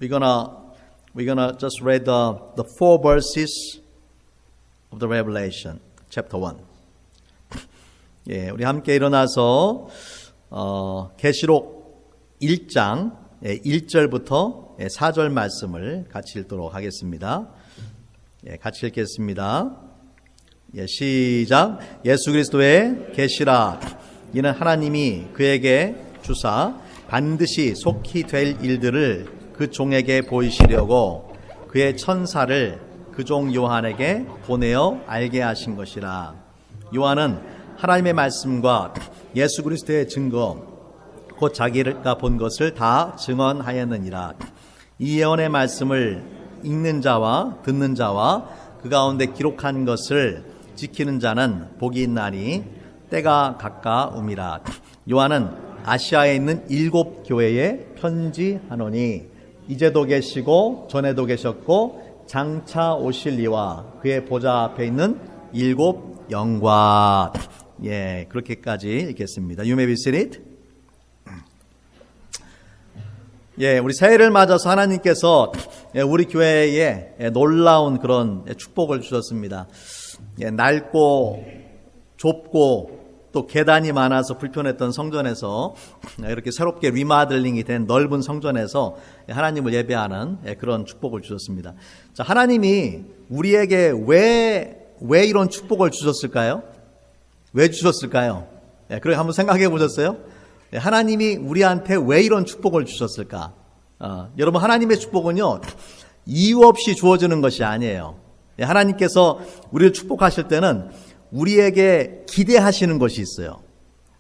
we're gonna just read the 4 verses of the Revelation, chapter 1. 예, 우리 함께 일어나서 계시록 1장 1절부터 4절 말씀을 같이 읽도록 하겠습니다. 예, 같이 읽겠습니다. 예, 시작. 예수 그리스도의 계시라. 이는 하나님이 그에게 주사 반드시 속히 될 일들을 그 종에게 보이시려고 그의 천사를 그 종 요한에게 보내어 알게 하신 것이라. 요한은 하나님의 말씀과 예수 그리스도의 증거 곧 자기가 본 것을 다 증언하였느니라. 이 예언의 말씀을 읽는 자와 듣는 자와 그 가운데 기록한 것을 지키는 자는 복이 있나니 때가 가까움이라. 요한은 아시아에 있는 7 교회에 편지하노니 이제도 계시고 전에도 계셨고 장차 오실 이와 그의 보좌 앞에 있는 7 영과. 예, 그렇게까지 읽겠습니다. You may be seated. 예, 우리 새해를 맞아서 하나님께서 우리 교회에 놀라운 그런 축복을 주셨습니다. 예, 넓고 좁고 또 계단이 많아서 불편했던 성전에서 이렇게 새롭게 리마들링이 된 넓은 성전에서 하나님을 예배하는 그런 축복을 주셨습니다. 자, 하나님이 우리에게 왜 이런 축복을 주셨을까요? 왜 주셨을까요? 예, 그렇게 한번 생각해 보셨어요? 예, 하나님이 우리한테 왜 이런 축복을 주셨을까? 여러분, 하나님의 축복은요, 이유 없이 주어지는 것이 아니에요. 예, 하나님께서 우리를 축복하실 때는 우리에게 기대하시는 것이 있어요.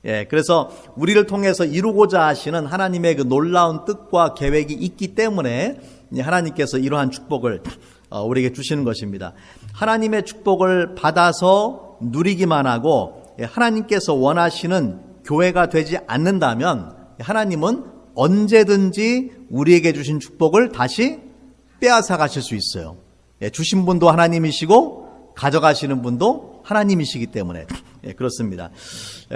예, 그래서 우리를 통해서 이루고자 하시는 하나님의 그 놀라운 뜻과 계획이 있기 때문에 하나님께서 이러한 축복을 우리에게 주시는 것입니다. 하나님의 축복을 받아서 누리기만 하고 하나님께서 원하시는 교회가 되지 않는다면 하나님은 언제든지 우리에게 주신 축복을 다시 빼앗아 가실 수 있어요. 예, 주신 분도 하나님이시고 가져가시는 분도 하나님이시기 때문에 그렇습니다.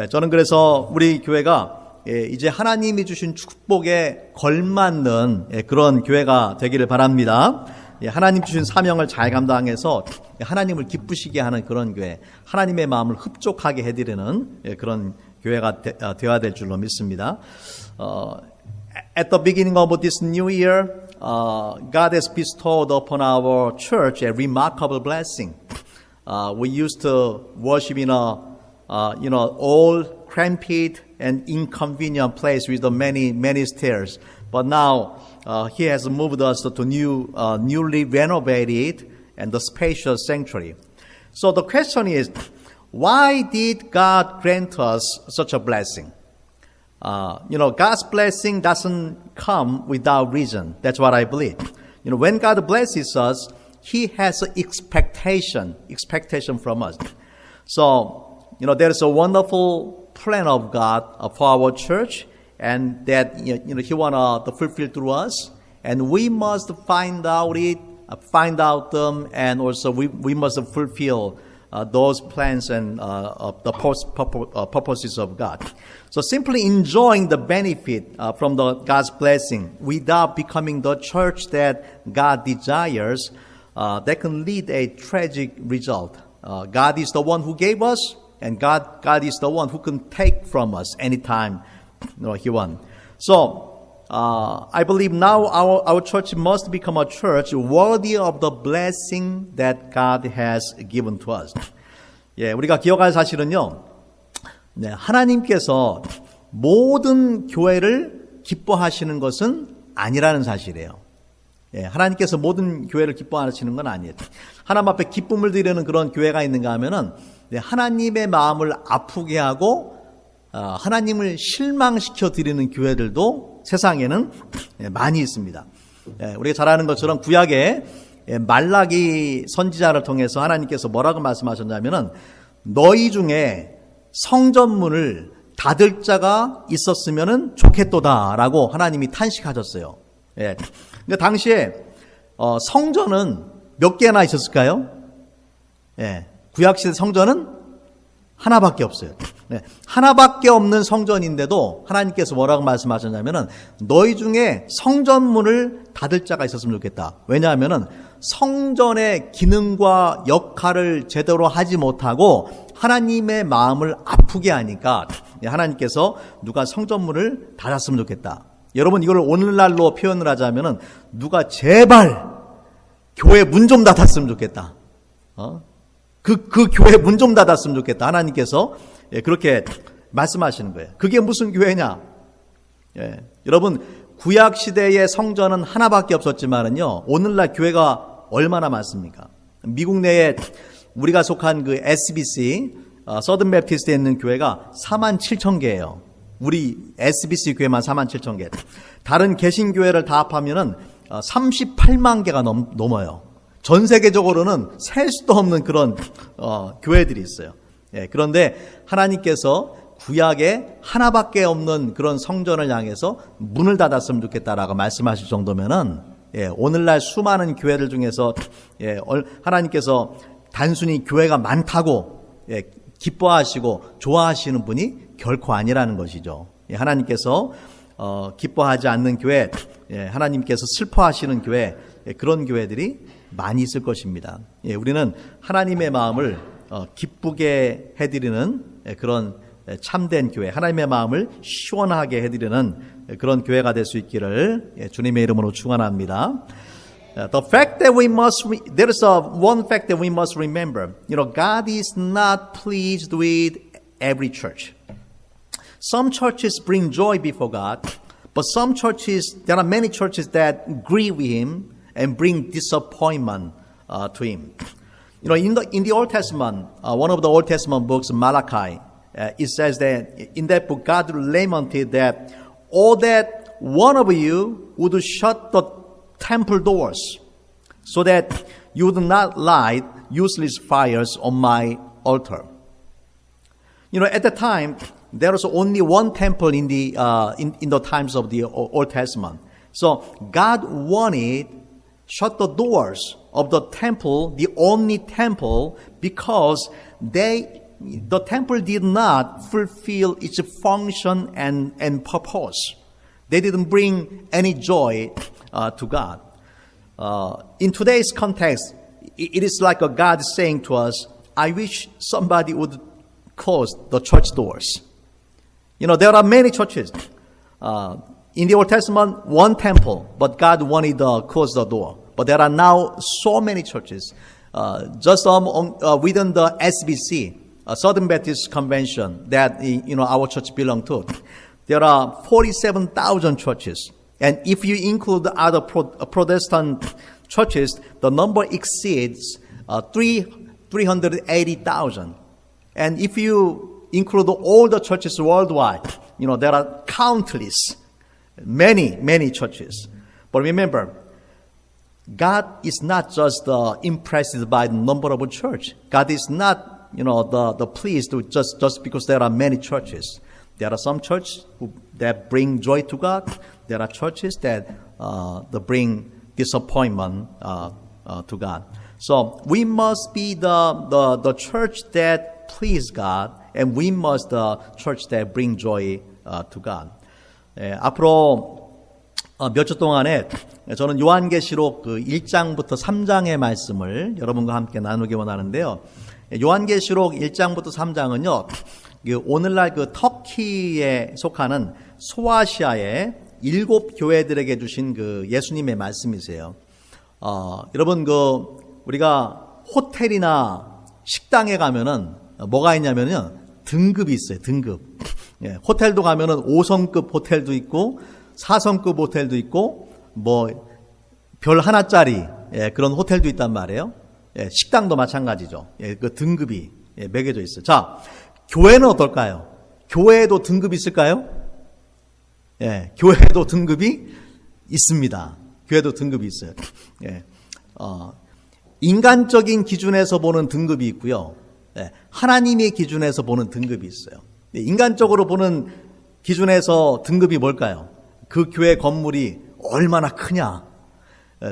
저는 그래서 우리 교회가 이제 하나님이 주신 축복에 걸맞는 그런 교회가 되기를 바랍니다. 하나님 주신 사명을 잘 감당해서 하나님을 기쁘시게 하는 그런 교회, 하나님의 마음을 흡족하게 해드리는 그런 교회가 되어야 될 줄로 믿습니다. At the beginning of this new year, God has bestowed upon our church a remarkable blessing. We used to worship in a, old, cramped, and inconvenient place with the many stairs. But now, He has moved us to newly renovated and the spacious sanctuary. So the question is, why did God grant us such a blessing? God's blessing doesn't come without reason. That's what I believe. When God blesses us, He has an expectation from us. So, there is a wonderful plan of God for our church, and that He wants to fulfill through us, and we must find out them, and also we must fulfill those plans and the purposes of God. So simply enjoying the benefit from God's blessing without becoming the church that God desires, that can lead a tragic result. God is the one who gave us, and God is the one who can take from us anytime He wants. So I believe now our church must become a church worthy of the blessing that God has given to us. 예, 우리가 기억할 사실은요, 네, 하나님께서 모든 교회를 기뻐하시는 것은 아니라는 사실이에요. 예, 하나님께서 모든 교회를 기뻐하시는 건 아니에요. 하나님 앞에 기쁨을 드리는 그런 교회가 있는가 하면은 하나님의 마음을 아프게 하고 하나님을 실망시켜 드리는 교회들도 세상에는 많이 있습니다. 예, 우리가 잘 아는 것처럼 구약에 말라기 선지자를 통해서 하나님께서 뭐라고 말씀하셨냐면은 너희 중에 성전문을 닫을 자가 있었으면은 좋겠도다라고 하나님이 탄식하셨어요. 예. 그러니까 당시에 성전은 몇 개나 있었을까요? 예. 구약시대 성전은 하나밖에 없어요. 하나밖에 없는 성전인데도 하나님께서 뭐라고 말씀하셨냐면은 너희 중에 성전문을 닫을 자가 있었으면 좋겠다. 왜냐하면은 성전의 기능과 역할을 제대로 하지 못하고 하나님의 마음을 아프게 하니까 하나님께서 누가 성전문을 닫았으면 좋겠다. 여러분 이걸 오늘날로 표현을 하자면은 누가 제발 교회 문 좀 닫았으면 좋겠다. 그 교회 문 좀 닫았으면 좋겠다. 하나님께서 그렇게 말씀하시는 거예요. 그게 무슨 교회냐? 여러분 구약 시대의 성전은 하나밖에 없었지만은요. 오늘날 교회가 얼마나 많습니까? 미국 내에 우리가 속한 그 SBC 서든 베프티스트에 있는 교회가 47,000개예요. 우리 SBC 교회만 47,000개. 다른 개신교회를 다 합하면은 38만 개가 넘어요. 전 세계적으로는 셀 수도 없는 그런 교회들이 있어요. 그런데 하나님께서 구약에 하나밖에 없는 그런 성전을 향해서 문을 닫았으면 좋겠다라고 말씀하실 정도면은 오늘날 수많은 교회들 중에서 하나님께서 단순히 교회가 많다고 기뻐하시고 좋아하시는 분이 결코 아니라는 것이죠. 하나님께서 기뻐하지 않는 교회, 하나님께서 슬퍼하시는 교회, 그런 교회들이 많이 있을 것입니다. 우리는 하나님의 마음을 기쁘게 해드리는 그런 참된 교회, 하나님의 마음을 시원하게 해드리는 그런 교회가 될 수 있기를 주님의 이름으로 축원합니다. The fact that we must, there is one fact that we must remember. God is not pleased with every church. Some churches bring joy before God, but some churches, there are many churches that grieve Him and bring disappointment to Him. In the Old Testament, one of the Old Testament books, Malachi, it says that in that book, God lamented that all that one of you would shut the temple doors so that you would not light useless fires on my altar. At the time, there was only one temple in the times of the Old Testament. So God wanted shut the doors of the temple, the only temple, because the temple did not fulfill its function and purpose. They didn't bring any joy to God. In today's context, it is like a God saying to us, I wish somebody would close the church doors. There are many churches. In the Old Testament, one temple, but God wanted to close the door. But there are now so many churches. Just within the SBC, Southern Baptist Convention, that our church belongs to, there are 47,000 churches. And if you include the other Protestant churches, the number exceeds 380,000. And if you include all the churches worldwide, there are countless, many churches. But remember, God is not just impressed by the number of church. God is not, the pleased with just because there are many churches. There are some churches that bring joy to God. There are churches that bring disappointment to God. So we must be the church that please God, and we must the church that bring joy to God. 앞으로 몇 주 동안에 저는 요한계시록 그 1장부터 3장의 말씀을 여러분과 함께 나누기 원하는데요. 요한계시록 1장부터 3장은요, 오늘날 그 터키에 속하는 소아시아의 7 교회들에게 주신 그 예수님의 말씀이세요. 여러분 우리가 호텔이나 식당에 가면은 뭐가 있냐면요, 등급이 있어요. 등급. 호텔도 가면은 5성급 호텔도 있고 4성급 호텔도 있고 별 하나짜리 그런 호텔도 있단 말이에요. 식당도 마찬가지죠. 그 등급이 매겨져 있어요. 자, 교회는 어떨까요? 교회에도 등급이 있을까요? 교회에도 등급이 있습니다. 교회도 등급이 있어요. 인간적인 기준에서 보는 등급이 있고요. 하나님의 기준에서 보는 등급이 있어요. 인간적으로 보는 기준에서 등급이 뭘까요? 그 교회 건물이 얼마나 크냐,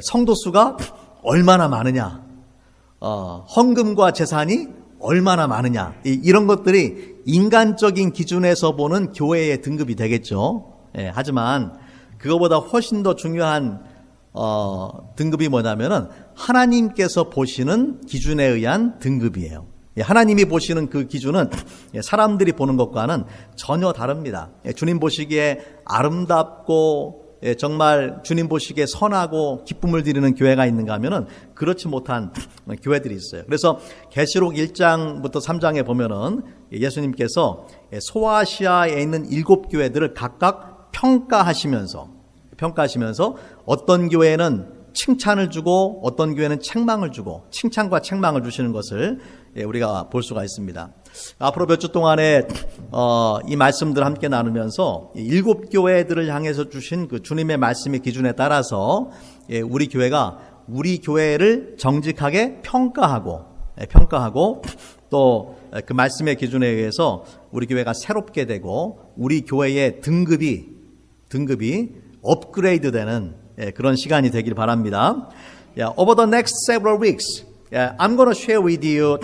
성도 수가 얼마나 많으냐, 헌금과 재산이 얼마나 많으냐. 이런 것들이 인간적인 기준에서 보는 교회의 등급이 되겠죠. 예, 하지만 그거보다 훨씬 더 중요한 등급이 뭐냐면은 하나님께서 보시는 기준에 의한 등급이에요. 예, 하나님이 보시는 그 기준은 사람들이 보는 것과는 전혀 다릅니다. 예, 주님 보시기에 아름답고 정말 주님 보시기에 선하고 기쁨을 드리는 교회가 있는가 하면은 그렇지 못한 교회들이 있어요. 그래서 계시록 1장부터 3장에 보면은 예수님께서 소아시아에 있는 7교회들을 각각 평가하시면서 어떤 교회는 칭찬을 주고 어떤 교회는 책망을 주고 칭찬과 책망을 주시는 것을 우리가 볼 수가 있습니다. 앞으로 몇 주 동안에 이 말씀들 함께 나누면서 7교회들을 향해서 주신 그 주님의 말씀의 기준에 따라서 우리 교회가 우리 교회를 정직하게 평가하고 또 그 말씀의 기준에 의해서 우리 교회가 새롭게 되고 우리 교회의 등급이 업그레이드되는 그런 시간이 되길 바랍니다. Over the next several weeks, I'm going to share with you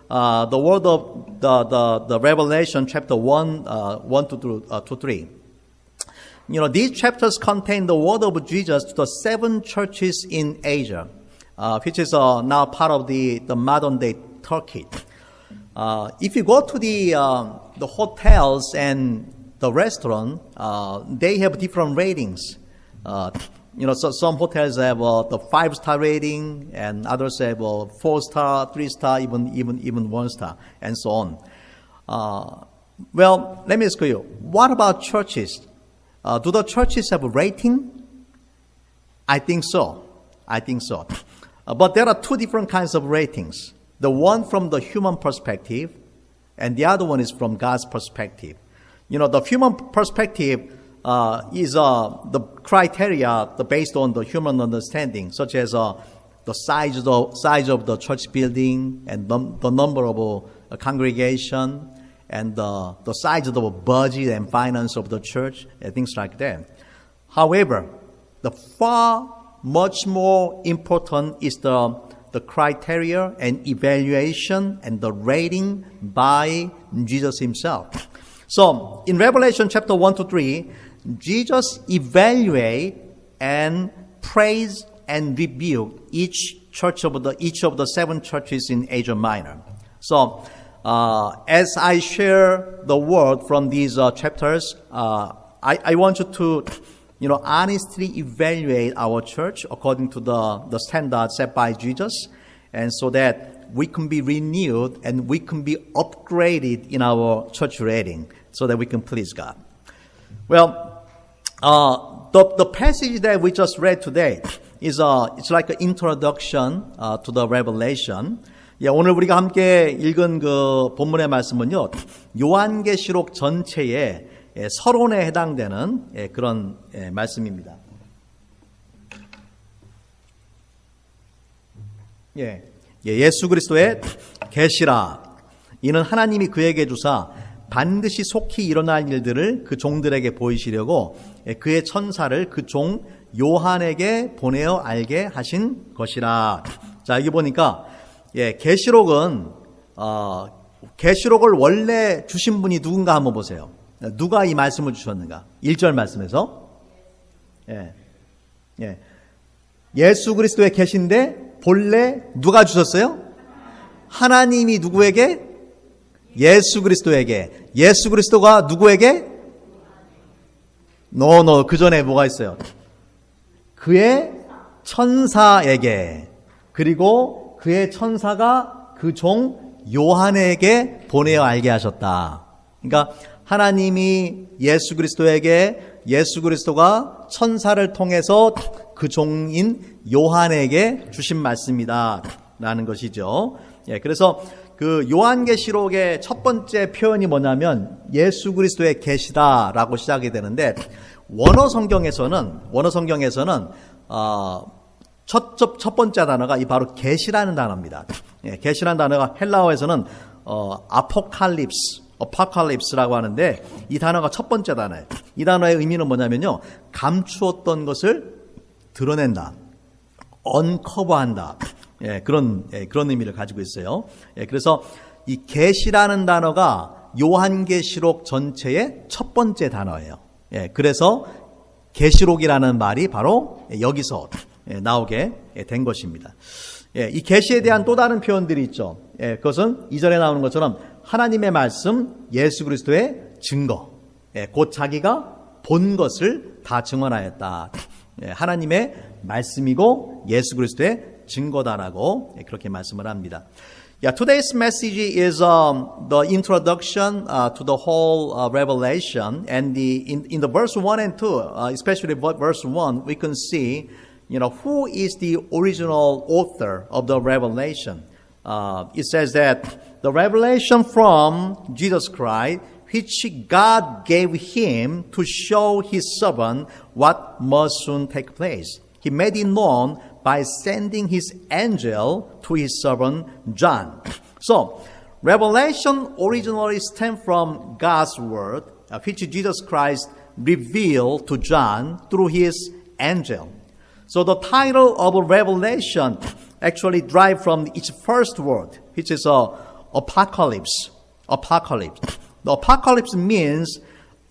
the word of the Revelation chapter 1 to 3. You know, these chapters contain the word of Jesus to the 7 churches in Asia, which is now part of the modern day Turkey. If you go to the hotels and the restaurant, they have different ratings. You know, so some hotels have the 5-star rating, and others have 4-star, 3-star, even 1-star, and so on. Well, let me ask you, what about churches? Do the churches have a rating? I think so. But there are 2 different kinds of ratings. The one from the human perspective, and the other one is from God's perspective. You know, the human perspective is the criteria based on the human understanding, such as the size of the church building and the number of congregation and the size of the budget and finance of the church and things like that. However, the far much more important is the criteria and evaluation and the rating by Jesus himself. So, in Revelation chapter 1 to 3, Jesus evaluate and praise and rebuke each of the 7 churches in Asia Minor. So, as I share the word from these chapters, I want you to, honestly evaluate our church according to the standard set by Jesus, and so that we can be renewed and we can be upgraded in our church rating, so that we can please God. Well, the passage that we just read today is it's like an introduction to the Revelation. 오늘 우리가 함께 읽은 그 본문의 말씀은요, 요한계시록 전체의 서론에 해당되는 그런 말씀입니다. 예수 그리스도의 계시라. 이는 하나님이 그에게 주사 반드시 속히 일어날 일들을 그 종들에게 보이시려고 그의 천사를 그 종 요한에게 보내어 알게 하신 것이라. 자, 여기 보니까 계시록은 계시록을 원래 주신 분이 누군가 한번 보세요. 누가 이 말씀을 주셨는가? 1절 말씀에서 예수 그리스도의 계시인데 본래 누가 주셨어요? 하나님이 누구에게? 예수 그리스도에게. 예수 그리스도가 누구에게? 그 전에 뭐가 있어요? 그의 천사에게. 그리고 그의 천사가 그 종 요한에게 보내어 알게 하셨다. 그러니까 하나님이 예수 그리스도에게, 예수 그리스도가 천사를 통해서 그 종인 요한에게 주신 말씀이다 라는 것이죠. 그래서 그 요한계시록의 첫 번째 표현이 뭐냐면 예수 그리스도의 계시다라고 시작이 되는데, 원어 성경에서는 첫 번째 단어가 이 바로 계시라는 단어입니다. 계시라는 단어가 헬라어에서는 아포칼립스라고 하는데, 이 단어가 첫 번째 단어예요. 이 단어의 의미는 뭐냐면요, 감추었던 것을 드러낸다, 언커버한다. 그런 의미를 가지고 있어요. 그래서 이 계시라는 단어가 요한계시록 전체의 첫 번째 단어예요. 예, 그래서 계시록이라는 말이 바로 여기서 나오게 된 것입니다. 예, 이 계시에 대한 또 다른 표현들이 있죠. 예, 그것은 이전에 나오는 것처럼 하나님의 말씀, 예수 그리스도의 증거, 예, 곧 자기가 본 것을 다 증언하였다. 예, 하나님의 말씀이고 예수 그리스도의 증거다라고 그렇게 말씀을 합니다. Yeah, today's message is the introduction to the whole Revelation, and in the verse 1 and 2, especially verse 1, we can see, who is the original author of the Revelation. It says that the revelation from Jesus Christ, which God gave him to show his servant what must soon take place. He made it known by sending his angel to his servant John. So, revelation originally stemmed from God's word, which Jesus Christ revealed to John through his angel. So the title of Revelation actually derived from its first word, which is apocalypse. Apocalypse. The apocalypse means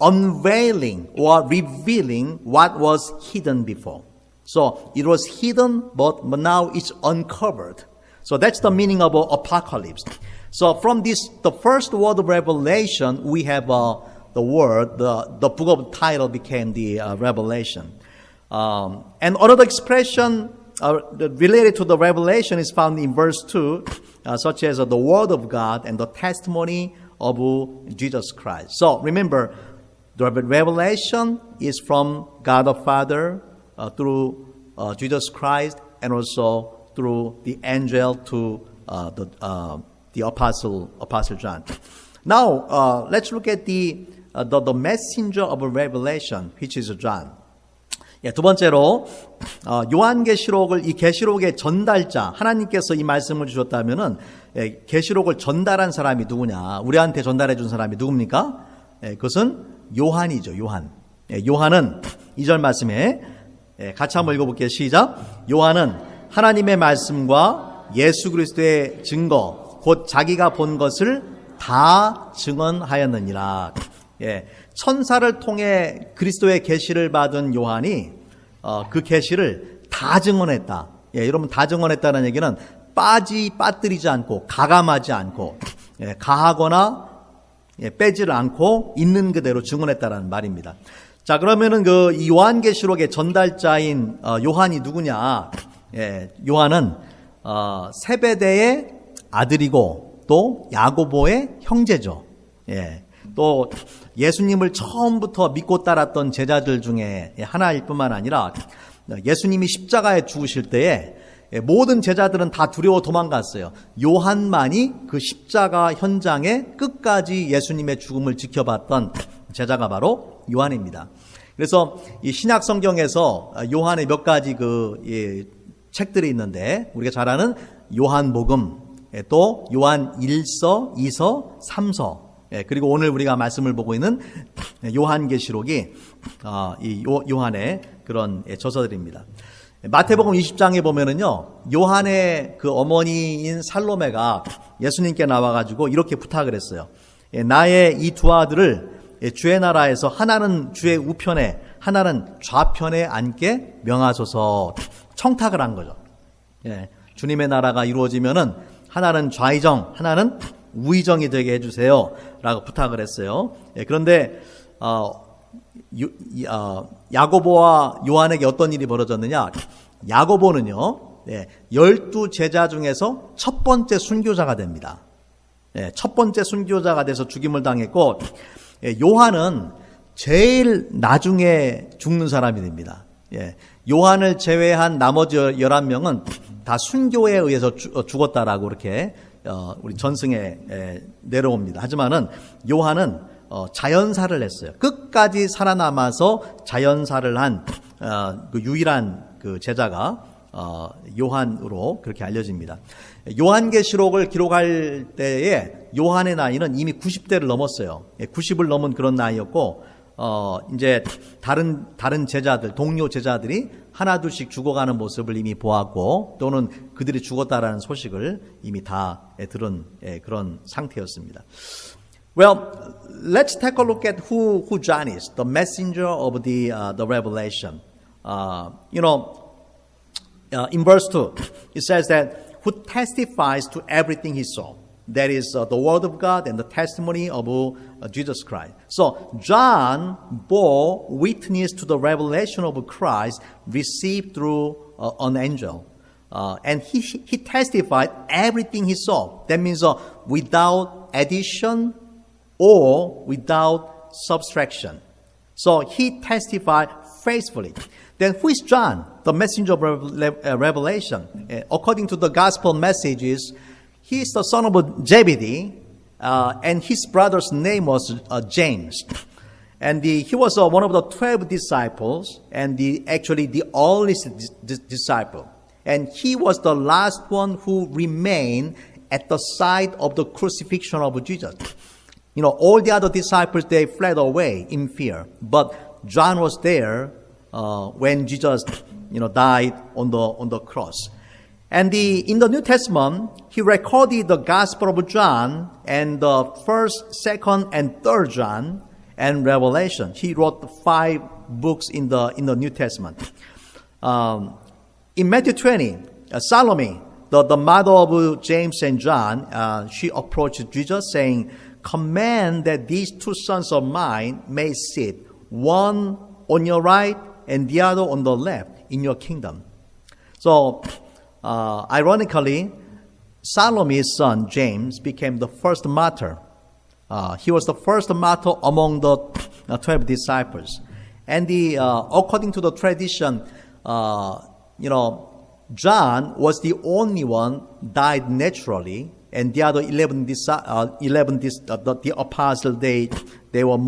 unveiling or revealing what was hidden before. So it was hidden, but now it's uncovered. So that's the meaning of apocalypse. So from the first word of Revelation, we have the word, the book of title became the Revelation. And another expression related to the Revelation is found in verse 2, such as the word of God and the testimony of Jesus Christ. So remember, the Revelation is from God the Father, through Jesus Christ, and also through the angel to the apostle John. Now let's look at the messenger of Revelation, which is John. 예, 두 번째로 요한계시록을 이 계시록의 전달자 하나님께서 이 말씀을 주셨다면은 계시록을 전달한 사람이 누구냐? 우리한테 전달해 준 사람이 누굽니까? 예, 그것은 요한이죠. 요한. 예, 요한은 2절 말씀에 같이 한번 읽어볼게요. 시작. 요한은 하나님의 말씀과 예수 그리스도의 증거, 곧 자기가 본 것을 다 증언하였느니라. 예, 천사를 통해 그리스도의 계시를 받은 요한이 그 계시를 다 증언했다. 예, 여러분 다 증언했다는 얘기는 빠뜨리지 않고 가감하지 않고 가하거나 빼지를 않고 있는 그대로 증언했다라는 말입니다. 자, 그러면은 이 요한계시록의 전달자인 요한이 누구냐? 예, 요한은 세베대의 아들이고 또 야고보의 형제죠. 예, 또 예수님을 처음부터 믿고 따랐던 제자들 중에 하나일 뿐만 아니라 예수님이 십자가에 죽으실 때에 모든 제자들은 다 두려워 도망갔어요. 요한만이 그 십자가 현장에 끝까지 예수님의 죽음을 지켜봤던 제자가 바로 요한입니다. 그래서 이 신약 성경에서 요한의 몇 가지 책들이 있는데 우리가 잘 아는 요한복음, 또 요한 1서, 2서, 3서, 그리고 오늘 우리가 말씀을 보고 있는 요한계시록이 이 요한의 그런 저서들입니다. 마태복음 20장에 보면은요, 요한의 그 어머니인 살로메가 예수님께 나와가지고 이렇게 부탁을 했어요. 나의 이 두 아들을 주의 나라에서 하나는 주의 우편에 하나는 좌편에 앉게 명하소서. 청탁을 한 거죠. 주님의 나라가 이루어지면은 하나는 좌의정, 하나는 우의정이 되게 해주세요. 라고 부탁을 했어요. 그런데 야고보와 요한에게 어떤 일이 벌어졌느냐? 야고보는요, 12제자 중에서 첫 번째 순교자가 됩니다. 첫 번째 순교자가 돼서 죽임을 당했고, 요한은 제일 나중에 죽는 사람이 됩니다. 요한을 제외한 나머지 11명은 다 순교에 의해서 죽었다라고 이렇게 우리 전승에 내려옵니다. 하지만은 요한은 자연사를 했어요. 끝까지 살아남아서 자연사를 한 그 유일한 그 제자가 요한으로 그렇게 알려집니다. 요한계시록을 기록할 때에 요한의 나이는 이미 90대를 넘었어요. 90을 넘은 그런 나이였고 이제 다른 제자들, 동료 제자들이 하나둘씩 죽어가는 모습을 이미 보았고, 또는 그들이 죽었다라는 소식을 이미 다 들은 그런 상태였습니다. Well, let's take a look at who John is, the messenger of the revelation. In verse 2, it says that who testifies to everything he saw. That is the word of God and the testimony of Jesus Christ. So John bore witness to the revelation of Christ received through an angel. And he testified everything he saw. That means without addition or without subtraction. So he testified faithfully. Then who is John, the messenger of Revelation? According to the gospel messages, he is the son of Zebedee, and his brother's name was James. And he was one of the 12 disciples, and actually the only disciple. And he was the last one who remained at the side of the crucifixion of Jesus. All the other disciples, they fled away in fear. But John was there when Jesus, died on the cross. And in the New Testament, he recorded the Gospel of John and the 1st, 2nd, and 3rd John and Revelation. He wrote 5 books in the New Testament. In Matthew 20, Salome, the mother of James and John, she approached Jesus saying, "Command that these 2 sons of mine may sit, one on your right and the other on the left in your kingdom." So, ironically, Salome's son James became the first martyr. He was the first martyr among the 12 disciples. And according to the tradition, John was the only one died naturally, and the other 11 the apostles, they were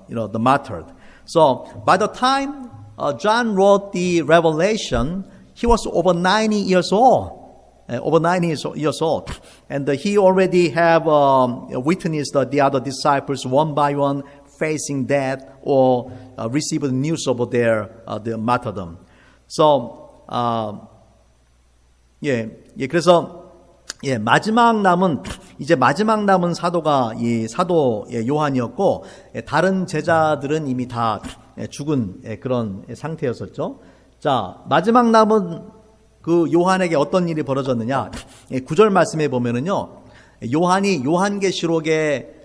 the martyred. So by the time John wrote the Revelation, he was over 90 years old. And he already have witnessed the other disciples one by one facing death or received news of their martyrdom. So 그래서 마지막 남은 사도가 사도 요한이었고, 다른 제자들은 이미 다 죽은 그런 상태였었죠. 자, 마지막 남은 그 요한에게 어떤 일이 벌어졌느냐? 9절 말씀에 보면은요, 요한이 요한계시록에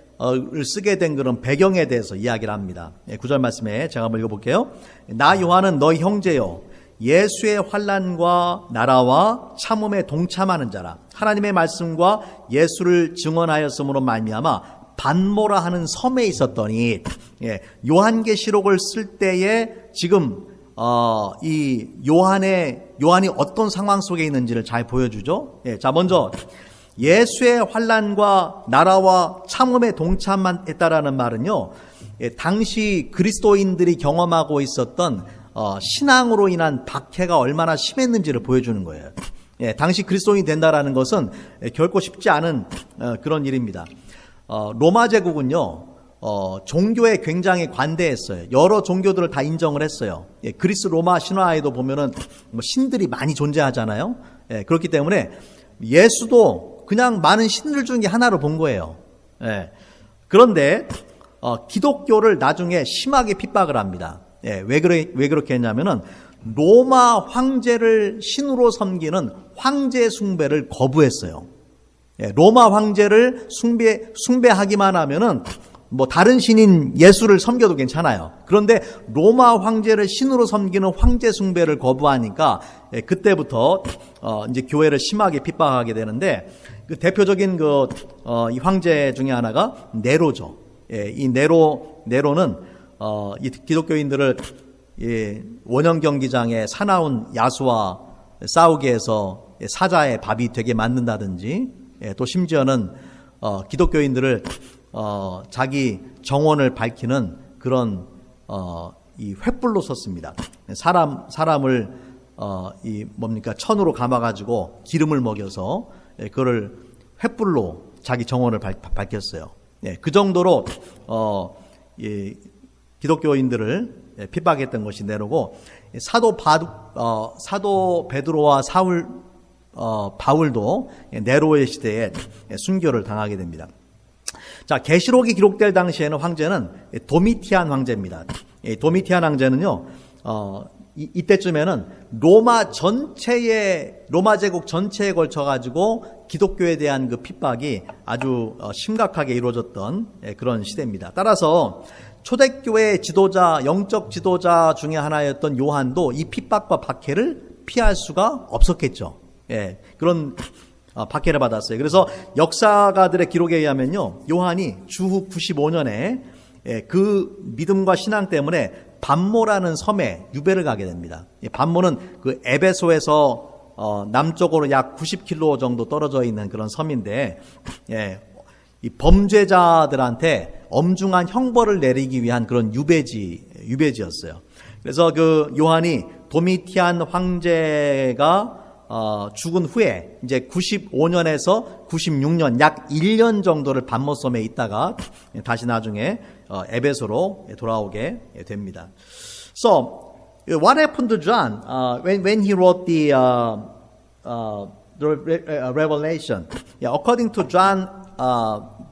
쓰게 된 그런 배경에 대해서 이야기를 합니다. 9절 말씀에 제가 한번 읽어볼게요. 나 요한은 너희 형제요, 예수의 환난과 나라와 참음에 동참하는 자라. 하나님의 말씀과 예수를 증언하였으므로 말미암아 반모라 하는 섬에 있었더니, 요한계시록을 쓸 때에 지금 이 요한이 어떤 상황 속에 있는지를 잘 보여주죠. 자, 먼저 예수의 환난과 나라와 참음에 동참했다라는 말은요, 당시 그리스도인들이 경험하고 있었던 신앙으로 인한 박해가 얼마나 심했는지를 보여주는 거예요. 당시 그리스도인이 된다라는 것은 결코 쉽지 않은 그런 일입니다. 로마 제국은요, 종교에 굉장히 관대했어요. 여러 종교들을 다 인정을 했어요. 그리스 로마 신화에도 보면은 신들이 많이 존재하잖아요. 그렇기 때문에 예수도 그냥 많은 신들 중에 하나로 본 거예요. 그런데 기독교를 나중에 심하게 핍박을 합니다. 왜 그렇게 했냐면은 로마 황제를 신으로 섬기는 황제 숭배를 거부했어요. 로마 황제를 숭배하기만 하면은 뭐 다른 신인 예수를 섬겨도 괜찮아요. 그런데 로마 황제를 신으로 섬기는 황제 숭배를 거부하니까 그때부터 이제 교회를 심하게 핍박하게 되는데, 그 대표적인 이 황제 중에 하나가 네로죠. 이 네로는 이 기독교인들을 원형 경기장에 사나운 야수와 싸우게 해서 사자의 밥이 되게 만든다든지, 또 심지어는 기독교인들을 자기 정원을 밝히는 그런 이 횃불로 썼습니다. 사람을 천으로 감아가지고 기름을 먹여서 그거를 횃불로 자기 정원을 밝혔어요. 그 정도로 기독교인들을 핍박했던 것이 네로고, 사도 베드로와 바울도 네로의 시대에 순교를 당하게 됩니다. 자, 계시록이 기록될 당시에는 황제는 도미티안 황제입니다. 도미티안 황제는요, 이때쯤에는 로마 제국 전체에 걸쳐가지고 기독교에 대한 그 핍박이 아주 심각하게 이루어졌던 그런 시대입니다. 따라서 초대교회 지도자, 영적 지도자 중에 하나였던 요한도 이 핍박과 박해를 피할 수가 없었겠죠. 그런 박해를 받았어요. 그래서 역사가들의 기록에 의하면요, 요한이 주후 95년에 그 믿음과 신앙 때문에 반모라는 섬에 유배를 가게 됩니다. 반모는 그 에베소에서 남쪽으로 약 90km 정도 떨어져 있는 그런 섬인데, 이 범죄자들한테 엄중한 형벌을 내리기 위한 그런 유배지였어요. 그래서 그 요한이 도미티안 황제가 죽은 후에 이제 95년에서 96년 약 1년 정도를 반모섬에 있다가 다시 나중에 에베소로 돌아오게 됩니다. So, what happened to John when he wrote the Revelation? According to John,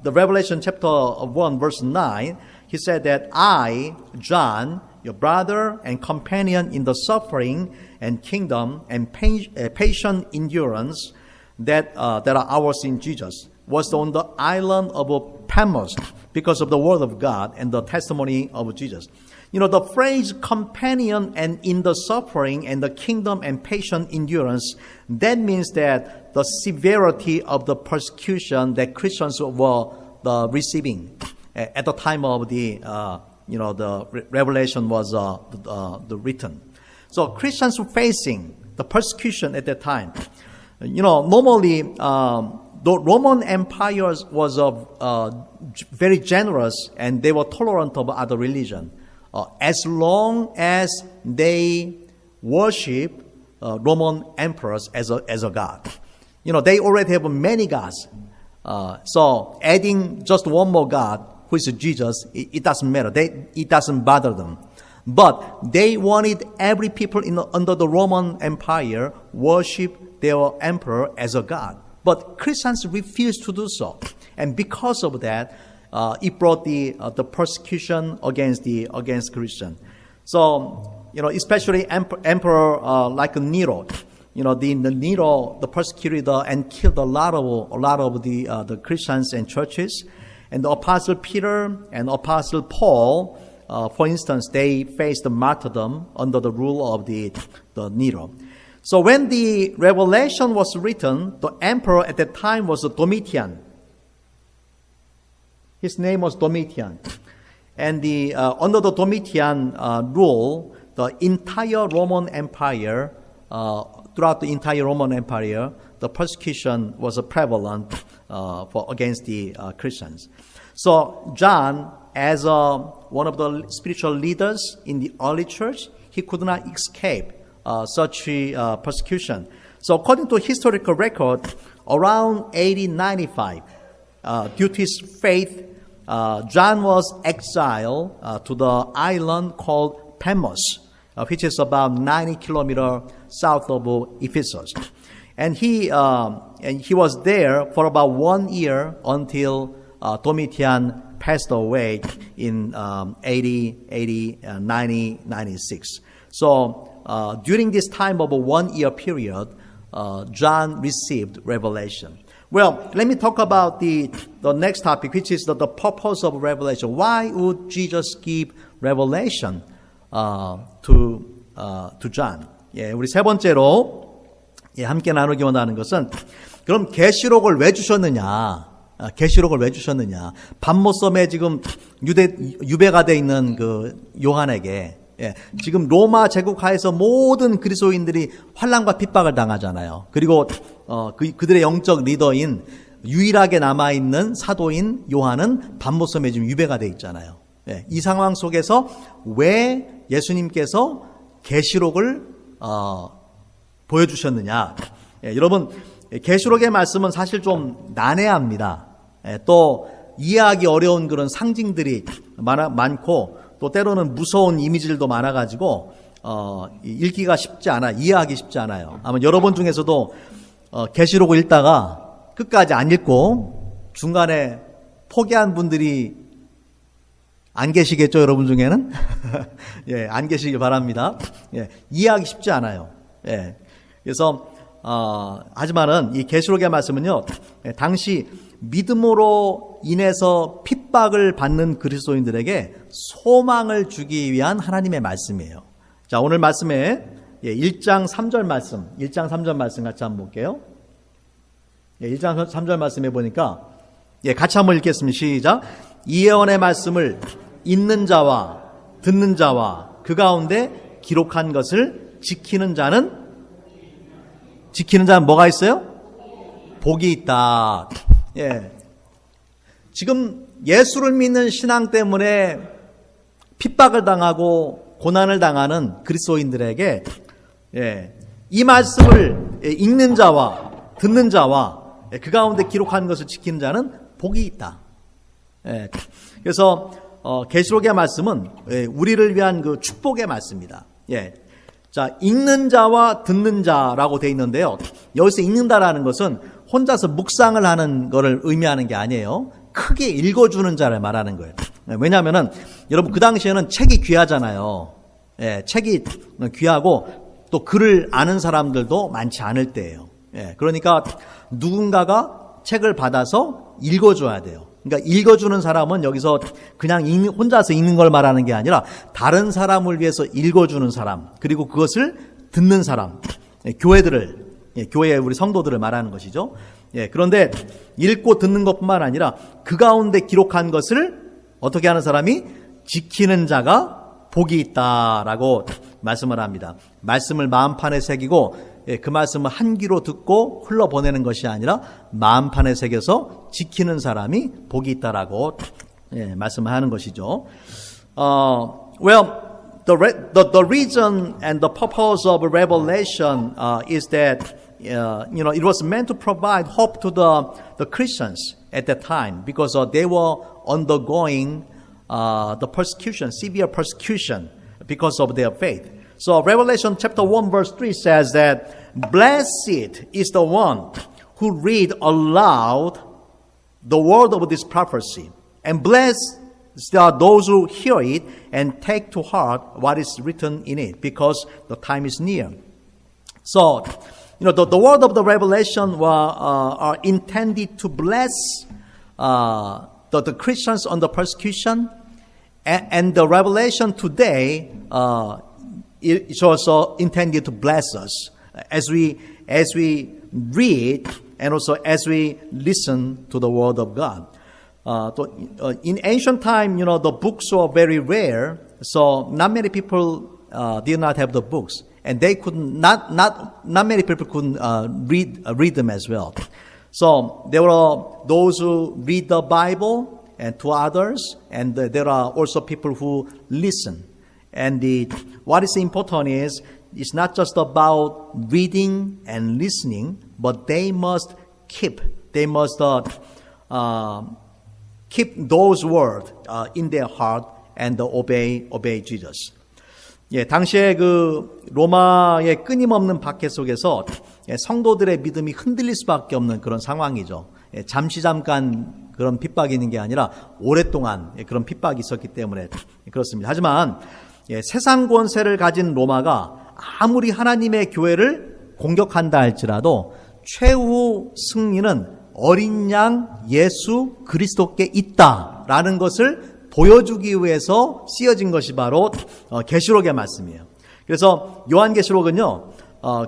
the Revelation chapter 1 verse 9, he said that I, John, your brother and companion in the suffering and kingdom and patient endurance that are ours in Jesus, was on the island of Patmos because of the word of God and the testimony of Jesus. You know, the phrase companion and in the suffering and the kingdom and patient endurance, that means that the severity of the persecution that Christians were receiving at the time of the Revelation was the written. So Christians were facing the persecution at that time. You know, normally the Roman Empire was very generous and they were tolerant of other religion, as long as they worship Roman emperors as a god. You know, they already have many gods. So adding just one more god, who is Jesus, it doesn't matter. It doesn't bother them. But they wanted every people under the Roman Empire worship their emperor as a god. But Christians refused to do so. And because of that, it brought the persecution against Christians. So, you know, especially emperor like Nero. You know, the Nero, the persecuted and killed a lot of the Christians and churches. And the Apostle Peter and Apostle Paul, for instance, they faced the martyrdom under the rule of the Nero. So when the Revelation was written, the emperor at that time was Domitian. His name was Domitian. And under the Domitian rule, the entire Roman Empire, throughout the entire Roman Empire, the persecution was prevalent against the Christians. So John, as one of the spiritual leaders in the early church, he could not escape such persecution. So according to historical record, around 1895, due to his faith, John was exiled to the island called Patmos, which is about 90 kilometers south of Ephesus. And he was there for about 1 year until Domitian passed away in 96. So during this time of a 1 year period, John received revelation. Well, let me talk about the next topic, which is the purpose of revelation. Why would Jesus give revelation to John? 우리 세 번째로 함께 나누기 원하는 것은, 그럼 계시록을 왜 주셨느냐? 계시록을 왜 주셨느냐? 반모섬에 지금 유배가 돼 있는 그 요한에게, 지금 로마 제국 하에서 모든 그리스도인들이 환난과 핍박을 당하잖아요. 그리고 그들의 영적 리더인 유일하게 남아 있는 사도인 요한은 반모섬에 지금 유배가 돼 있잖아요. 이 상황 속에서 왜 예수님께서 계시록을 보여주셨느냐? 여러분, 계시록의 말씀은 사실 좀 난해합니다. 또 이해하기 어려운 그런 상징들이 많고, 또 때로는 무서운 이미지들도 많아가지고 읽기가 쉽지 않아, 이해하기 쉽지 않아요. 아마 여러분 중에서도 계시록을 읽다가 끝까지 안 읽고 중간에 포기한 분들이 안 계시겠죠, 여러분 중에는? 예, 안 계시길 바랍니다. 예, 이해하기 쉽지 않아요. 예, 그래서 하지만은 이 계시록의 말씀은요, 당시 믿음으로 인해서 핍박을 받는 그리스도인들에게 소망을 주기 위한 하나님의 말씀이에요. 자, 오늘 말씀에 1장 3절 말씀, 1장 3절 말씀 같이 한번 볼게요. 1장 3절 말씀에 보니까 같이 한번 읽겠습니다. 시작. 이 예언의 말씀을 읽는 자와 듣는 자와 그 가운데 기록한 것을 지키는 자는 뭐가 있어요? 복이 있다. 예. 지금 예수를 믿는 신앙 때문에 핍박을 당하고 고난을 당하는 그리스도인들에게 이 말씀을 읽는 자와 듣는 자와 그 가운데 기록한 것을 지키는 자는 복이 있다. 그래서 계시록의 말씀은 우리를 위한 그 축복의 말씀입니다. 자, 읽는 자와 듣는 자라고 되어 있는데요. 여기서 읽는다라는 것은 혼자서 묵상을 하는 것을 의미하는 게 아니에요. 크게 읽어주는 자를 말하는 거예요. 왜냐하면은 여러분 그 당시에는 책이 귀하잖아요. 책이 귀하고 또 글을 아는 사람들도 많지 않을 때예요. 그러니까 누군가가 책을 받아서 읽어줘야 돼요. 그러니까 읽어주는 사람은 여기서 그냥 혼자서 읽는 걸 말하는 게 아니라 다른 사람을 위해서 읽어주는 사람, 그리고 그것을 듣는 사람, 교회의 우리 성도들을 말하는 것이죠. 그런데 읽고 듣는 것뿐만 아니라 그 가운데 기록한 것을 어떻게 하는 사람이 지키는 자가 복이 있다라고 말씀을 합니다. 말씀을 마음판에 새기고 그 말씀을 한 귀로 듣고 흘러보내는 것이 아니라 마음판에 새겨서 지키는 사람이 복이 있다라고 말씀을 하는 것이죠. Well, the reason and the purpose of revelation is that it was meant to provide hope to the Christians at that time because they were undergoing the persecution, severe persecution because of their faith. So Revelation chapter 1 verse 3 says that blessed is the one who read aloud the word of this prophecy, and blessed are those who hear it and take to heart what is written in it, because the time is near. So, the word of the revelation are intended to bless the Christians under persecution, and the revelation today is also intended to bless us as we read and also as we listen to the word of God. In ancient time, the books were very rare, so not many people did not have the books, and they could not many people could read them as well. So there were those who read the Bible and to others, and there are also people who listen. And what is important is it's not just about reading and listening, but they must keep those words in their heart and obey Jesus. 당시에 그 로마의 끊임없는 박해 속에서 성도들의 믿음이 흔들릴 수밖에 없는 그런 상황이죠. 잠깐 그런 핍박이 있는 게 아니라 오랫동안 그런 핍박이 있었기 때문에 그렇습니다. 하지만 세상 권세를 가진 로마가 아무리 하나님의 교회를 공격한다 할지라도 최후 승리는 어린 양 예수 그리스도께 있다라는 것을 보여주기 위해서 쓰여진 것이 바로 계시록의 말씀이에요. 그래서 요한계시록은요,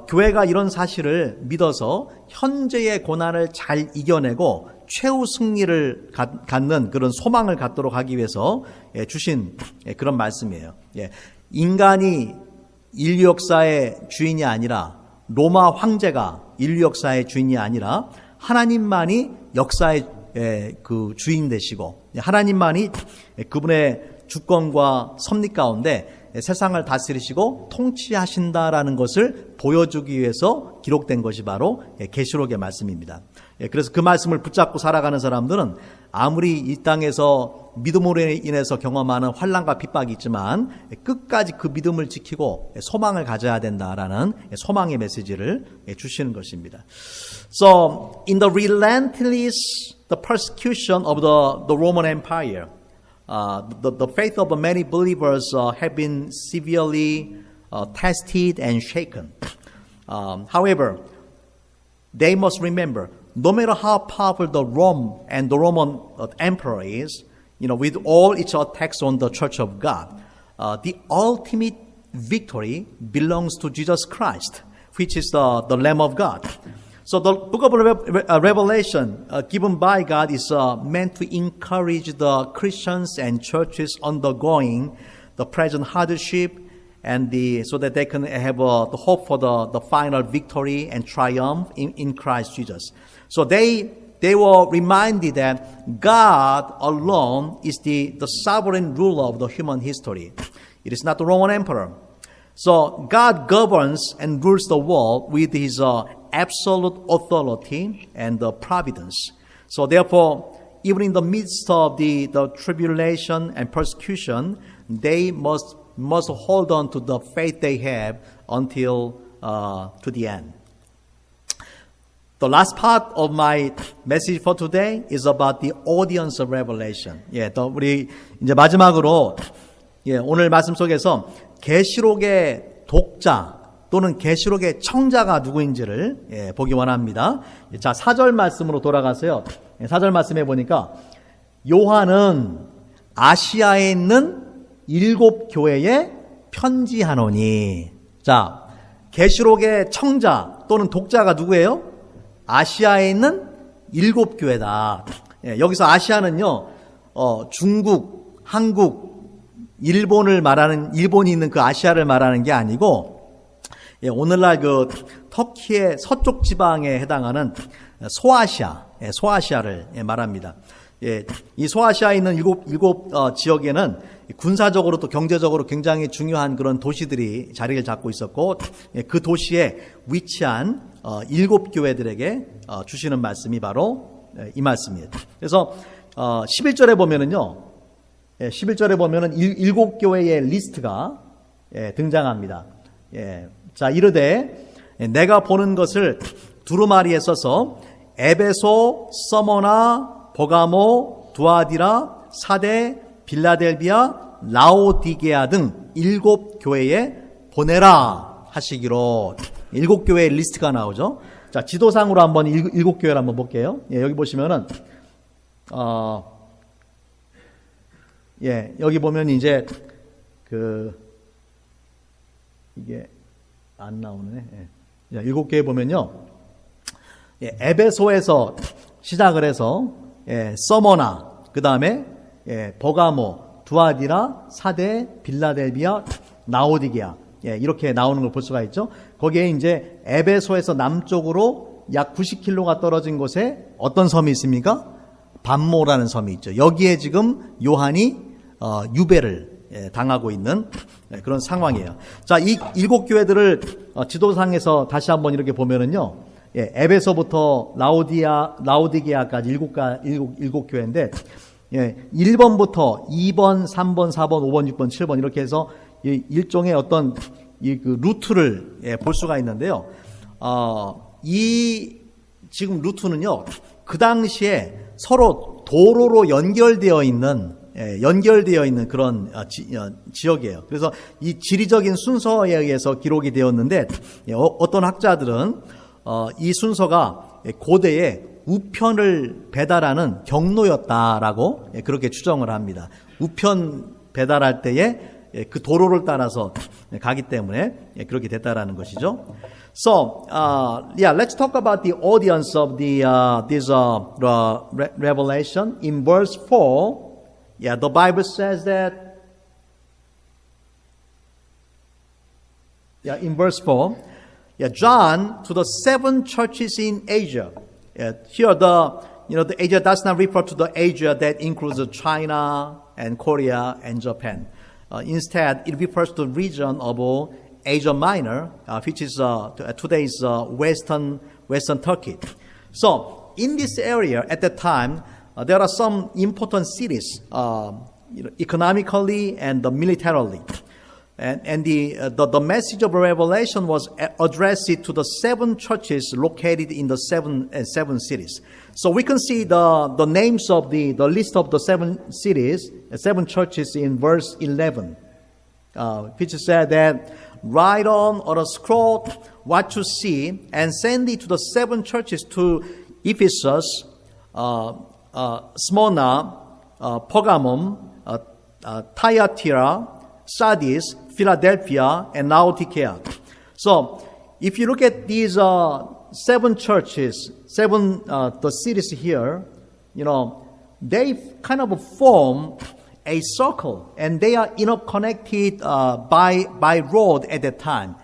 교회가 이런 사실을 믿어서 현재의 고난을 잘 이겨내고 최후 승리를 갖는 그런 소망을 갖도록 하기 위해서 주신 그런 말씀이에요. 인간이 인류 역사의 주인이 아니라, 로마 황제가 인류 역사의 주인이 아니라 하나님만이 역사의 그 주인 되시고, 하나님만이 그분의 주권과 섭리 가운데 세상을 다스리시고 통치하신다라는 것을 보여주기 위해서 기록된 것이 바로 계시록의 말씀입니다. 그래서 그 말씀을 붙잡고 살아가는 사람들은 아무리 이 땅에서 믿음으로 인해서 경험하는 환난과 핍박이 있지만 끝까지 그 믿음을 지키고 소망을 가져야 된다라는 소망의 메시지를 주시는 것입니다. So, in the relentless the persecution of the Roman Empire, the faith of many believers have been severely tested and shaken. However, they must remember, no matter how powerful the Rome and the Roman emperor is, with all its attacks on the Church of God, the ultimate victory belongs to Jesus Christ, which is the Lamb of God. So the book of Revelation given by God is meant to encourage the Christians and churches undergoing the present hardship and so that they can have the hope for the final victory and triumph in Christ Jesus. So they were reminded that God alone is the sovereign ruler of the human history. It is not the Roman emperor. So God governs and rules the world with his absolute authority and providence. So therefore, even in the midst of the tribulation and persecution, they must hold on to the faith they have until to the end. The last part of my message for today is about the audience of Revelation. 우리 이제 마지막으로 오늘 말씀 속에서 계시록의 독자 또는 계시록의 청자가 누구인지를 보기 원합니다. 자, 4절 말씀으로 돌아가서요. 4절 말씀에 보니까 요한은 아시아에 있는 7 교회에 편지하노니. 자, 계시록의 청자 또는 독자가 누구예요? 아시아에 있는 7 교회다. 여기서 아시아는요, 중국, 한국, 일본이 있는 그 아시아를 말하는 게 아니고, 오늘날 그 터키의 서쪽 지방에 해당하는 소아시아를 말합니다. 이 소아시아에 있는 일곱 지역에는 군사적으로 또 경제적으로 굉장히 중요한 그런 도시들이 자리를 잡고 있었고, 그 도시에 위치한 7 교회들에게 주시는 말씀이 바로 이 말씀이에요. 그래서 11절에 보면은요, 11절에 보면은 7 교회의 리스트가 등장합니다. 자, 이르되 내가 보는 것을 두루마리에 써서 에베소, 서머나, 버가모, 두아디라, 사데, 빌라델비아, 라오디게아 등 7 교회에 보내라 하시기로. 7 교회의 리스트가 나오죠. 자, 지도상으로 한번 7 교회를 한번 볼게요. 여기 보시면은 여기 보면 이제 이게 안 나오네. 7 교회 보면요. 에베소에서 시작을 해서 서머나, 그다음에 버가모, 두아디라, 사데, 빌라델비아, 라오디게아 이렇게 나오는 걸 볼 수가 있죠. 거기에 이제 에베소에서 남쪽으로 약 90km가 떨어진 곳에 어떤 섬이 있습니까? 밤모라는 섬이 있죠. 여기에 지금 요한이 유배를 당하고 있는 그런 상황이에요. 자, 이 7 교회들을 지도상에서 다시 한번 이렇게 보면은요, 에베소부터 라오디게아까지 7 교회인데, 1번부터 2번, 3번, 4번, 5번, 6번, 7번 이렇게 해서 일종의 어떤 그 루트를 볼 수가 있는데요. 이 지금 루트는요, 그 당시에 서로 도로로 연결되어 있는 그런 지역이에요. 그래서 이 지리적인 순서에 의해서 기록이 되었는데, 어떤 학자들은 이 순서가 고대에 우편을 배달하는 경로였다라고 그렇게 추정을 합니다. 우편 배달할 때에 그 도로를 따라서 가기 때문에 그렇게 됐다라는 것이죠. So, let's talk about the audience of this Revelation. In verse 4, the Bible says that, in verse 4, John to the 7 churches in Asia. Here the Asia does not refer to the Asia that includes China and Korea and Japan. Instead, it refers to the region of Asia Minor, which is today's Western Turkey. So, in this area at that time, there are some important cities, economically and militarily. And the message of Revelation was addressed to the 7 churches located in the seven cities. So we can see the names of the list of the 7 cities, 7 churches in verse 11, which said that, write on a scroll what you see and send it to the 7 churches, to Ephesus, Smyrna, Pergamum, Thyatira, Sardis, Philadelphia, and Laodicea. So, if you look at these 7 churches, the cities here, they kind of form a circle, and they are connected by road at that time.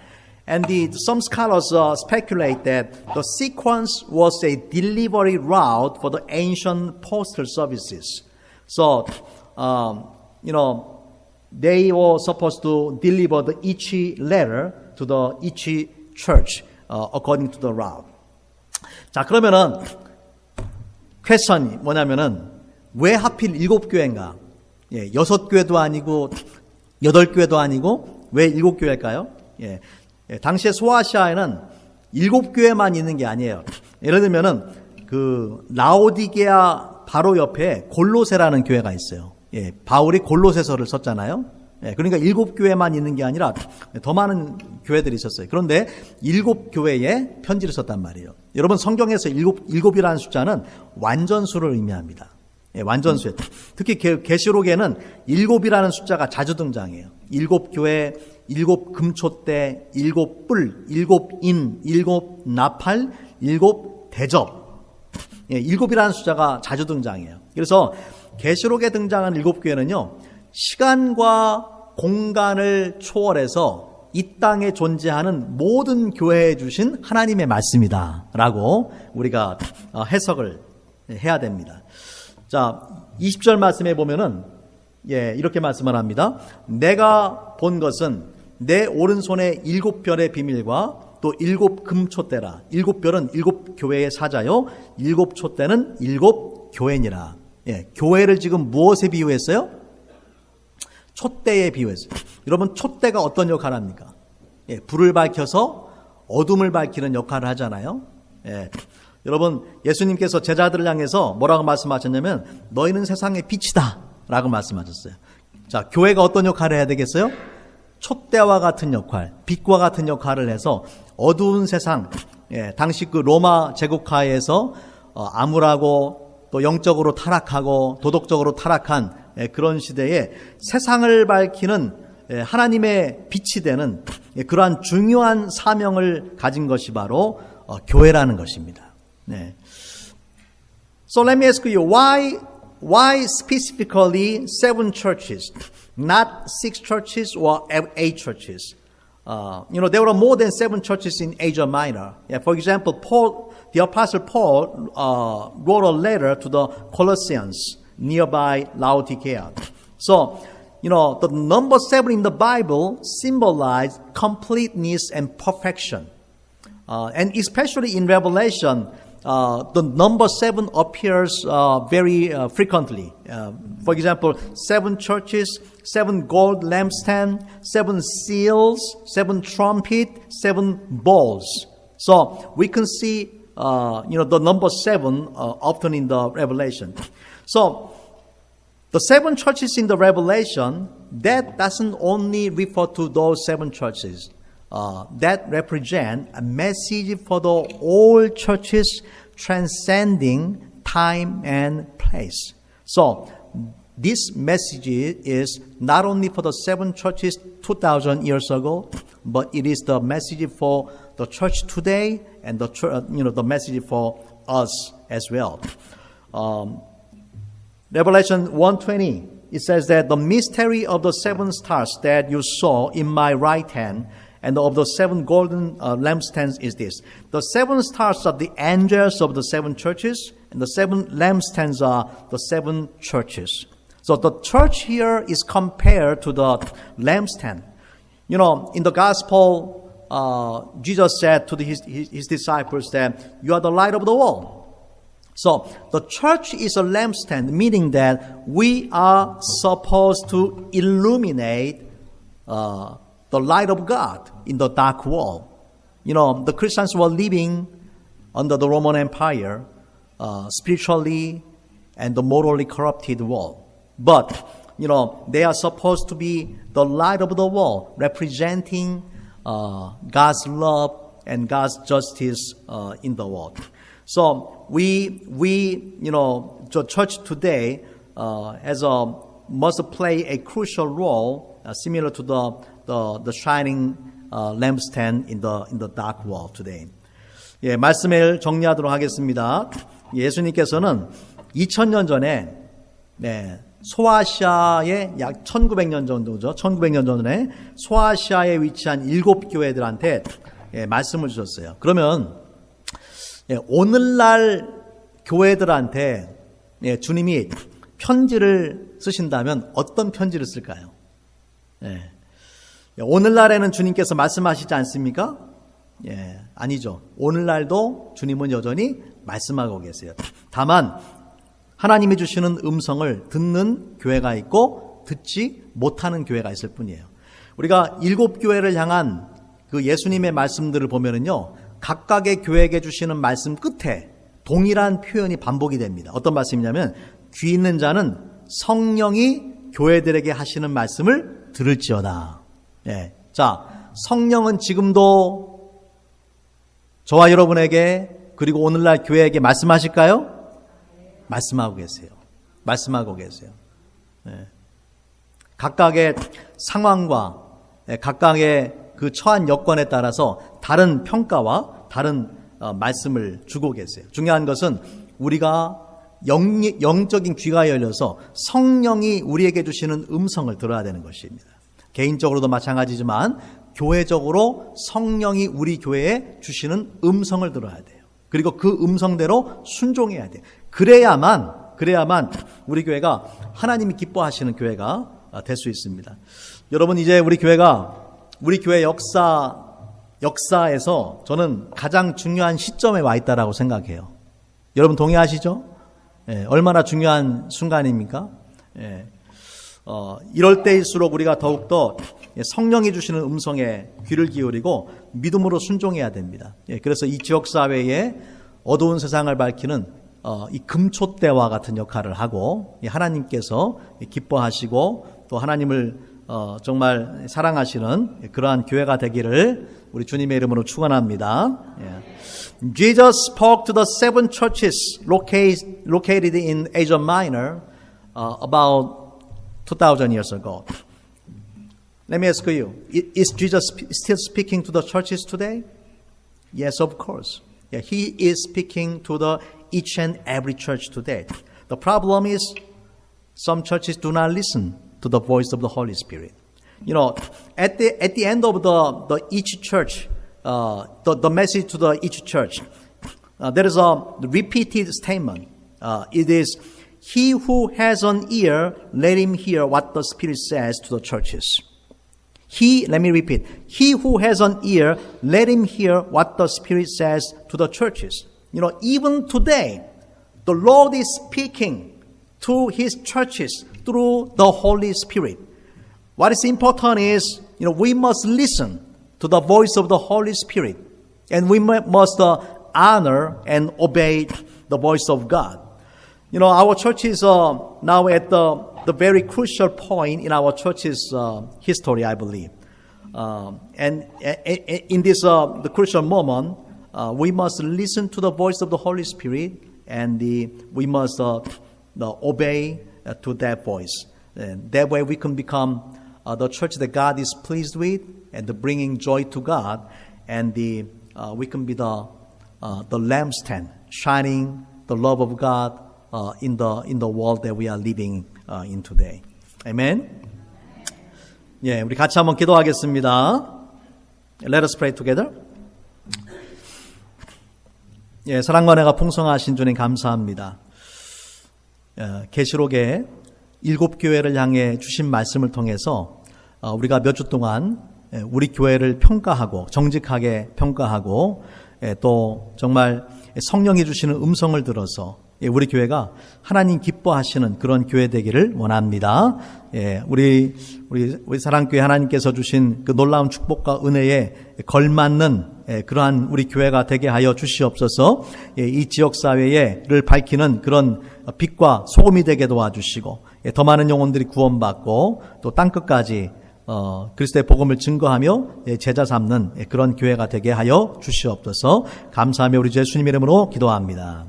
And some scholars speculate that the sequence was a delivery route for the ancient postal services. So, they were supposed to deliver each letter to each church according to the route. 자, 그러면은 퀘스천이 뭐냐면은 왜 하필 7교회인가? 6교회도 아니고 8교회도 아니고 왜 7교회일까요? 당시에 소아시아에는 7교회만 있는 게 아니에요. 예를 들면은 그 라오디게아 바로 옆에 골로새라는 교회가 있어요. 바울이 골로새서를 썼잖아요. 그러니까 7교회만 있는 게 아니라 더 많은 교회들이 있었어요. 그런데 7교회에 편지를 썼단 말이에요. 여러분, 성경에서 7이라는 숫자는 완전수를 의미합니다. 완전수에. 특히 계시록에는 7이라는 숫자가 자주 등장해요. 7교회, 7금초대, 7뿔, 7인, 7나팔, 7대접. 7이라는 숫자가 자주 등장해요. 그래서 계시록에 등장한 7교회는요, 시간과 공간을 초월해서 이 땅에 존재하는 모든 교회에 주신 하나님의 말씀이다 라고 우리가 해석을 해야 됩니다. 자, 20절 말씀에 보면은 이렇게 말씀을 합니다. 내가 본 것은 내 오른손에 7별의 비밀과 또 7금촛대라. 7별은 7교회의 사자요, 7촛대는 7교회니라. 교회를 지금 무엇에 비유했어요? 촛대에 비유했어요. 여러분, 촛대가 어떤 역할을 합니까? 불을 밝혀서 어둠을 밝히는 역할을 하잖아요. 여러분, 예수님께서 제자들을 향해서 뭐라고 말씀하셨냐면, 너희는 세상의 빛이다 라고 말씀하셨어요. 자, 교회가 어떤 역할을 해야 되겠어요? 촛대와 같은 역할, 빛과 같은 역할을 해서 어두운 세상, 당시 그 로마 제국하에서 암울하고 또 영적으로 타락하고 도덕적으로 타락한 그런 시대에 세상을 밝히는 하나님의 빛이 되는 그러한 중요한 사명을 가진 것이 바로 교회라는 것입니다. So let me ask you, why specifically 7 churches, not 6 churches or 8 churches? There were more than 7 churches in Asia Minor. For example, the Apostle Paul wrote a letter to the Colossians nearby Laodicea. So, the number 7 in the Bible symbolizes completeness and perfection. And especially in Revelation, the number 7 appears very frequently. For example, 7 churches, 7 gold lampstands, 7 seals, 7 trumpets, 7 bowls. So we can see, the number 7 often in the Revelation. So the 7 churches in the Revelation, that doesn't only refer to those 7 churches. That represent a message for the all churches transcending time and place. So, this message is not only for the 7 churches 2,000 years ago, but it is the message for the church today and the message for us as well. Revelation 1:20, it says that the mystery of the 7 stars that you saw in my right hand and of the 7 golden lampstands is this. The 7 stars are the angels of the 7 churches, and the 7 lampstands are the 7 churches. So the church here is compared to the lampstand. You know, in the gospel, Jesus said to his disciples that you are the light of the world. So the church is a lampstand, meaning that we are supposed to illuminate the light of God in the dark world. You know, the Christians were living under the Roman Empire, spiritually and the morally corrupted world. But, you know, they are supposed to be the light of the world, representing God's love and God's justice in the world. So we you know, the church today must play a crucial role, similar to the shining lampstand in the dark world today. 예, 말씀을 정리하도록 하겠습니다. 예수님께서는 2000년 전에 소아시아의 약 1900년 정도죠. 1900년 전에 소아시아에 위치한 7교회들한테 말씀을 주셨어요. 그러면 오늘날 교회들한테 주님이 편지를 쓰신다면 어떤 편지를 쓸까요? 오늘날에는 주님께서 말씀하시지 않습니까? 아니죠. 오늘날도 주님은 여전히 말씀하고 계세요. 다만 하나님이 주시는 음성을 듣는 교회가 있고 듣지 못하는 교회가 있을 뿐이에요. 우리가 7교회를 향한 그 예수님의 말씀들을 보면은요, 각각의 교회에게 주시는 말씀 끝에 동일한 표현이 반복이 됩니다. 어떤 말씀이냐면, 귀 있는 자는 성령이 교회들에게 하시는 말씀을 들을지어다. 자, 성령은 지금도 저와 여러분에게 그리고 오늘날 교회에게 말씀하실까요? 말씀하고 계세요. 말씀하고 계세요. 각각의 상황과 각각의 그 처한 여건에 따라서 다른 평가와 다른 말씀을 주고 계세요. 중요한 것은 우리가 영적인 귀가 열려서 성령이 우리에게 주시는 음성을 들어야 되는 것입니다. 개인적으로도 마찬가지지만 교회적으로 성령이 우리 교회에 주시는 음성을 들어야 돼요. 그리고 그 음성대로 순종해야 돼요. 그래야만 우리 교회가 하나님이 기뻐하시는 교회가 될 수 있습니다. 여러분, 이제 우리 교회 역사에서 저는 가장 중요한 시점에 와 있다라고 생각해요. 여러분 동의하시죠? 얼마나 중요한 순간입니까? 이럴 때일수록 우리가 더욱더 성령이 주시는 음성에 귀를 기울이고 믿음으로 순종해야 됩니다. 그래서 이 지역사회에 어두운 세상을 밝히는 이 금촛대와 같은 역할을 하고 하나님께서 기뻐하시고 또 하나님을 정말 사랑하시는 그러한 교회가 되기를 우리 주님의 이름으로 축원합니다. Jesus spoke to the 7 churches located in Asia Minor about 2,000 years ago. Let me ask you, is Jesus still speaking to the churches today? Yes, of course. Yeah, he is speaking to each and every church today. The problem is some churches do not listen to the voice of the Holy Spirit. You know, at the end of each church, the message to each church, there is a repeated statement. It is, he who has an ear, let him hear what the Spirit says to the churches. Let me repeat. He who has an ear, let him hear what the Spirit says to the churches. You know, even today, the Lord is speaking to His churches through the Holy Spirit. What is important is, you know, we must listen to the voice of the Holy Spirit, and we must honor and obey the voice of God. You know, our church is now at the very crucial point in our church's history, I believe. And in this the crucial moment, we must listen to the voice of the Holy Spirit, and we must obey to that voice. And that way we can become the church that God is pleased with, and bringing joy to God, and we can be the lampstand, shining the love of God in the world that we are living in today. Amen. 예, 우리 같이 한번 기도하겠습니다. Let us pray together. 예, 사랑과 은혜가 풍성하신 주님 감사합니다. 계시록에 일곱 교회를 향해 주신 말씀을 통해서 우리가 몇 주 동안 우리 교회를 평가하고 정직하게 평가하고 또 정말 성령이 주시는 음성을 들어서 우리 교회가 하나님 기뻐하시는 그런 교회 되기를 원합니다. 우리 사랑교회 하나님께서 주신 그 놀라운 축복과 은혜에 걸맞는 그러한 우리 교회가 되게 하여 주시옵소서. 이 지역사회를 밝히는 그런 빛과 소금이 되게 도와주시고 더 많은 영혼들이 구원받고 또 땅끝까지 그리스도의 복음을 증거하며 제자 삼는 그런 교회가 되게 하여 주시옵소서. 감사하며 우리 주 예수님 이름으로 기도합니다.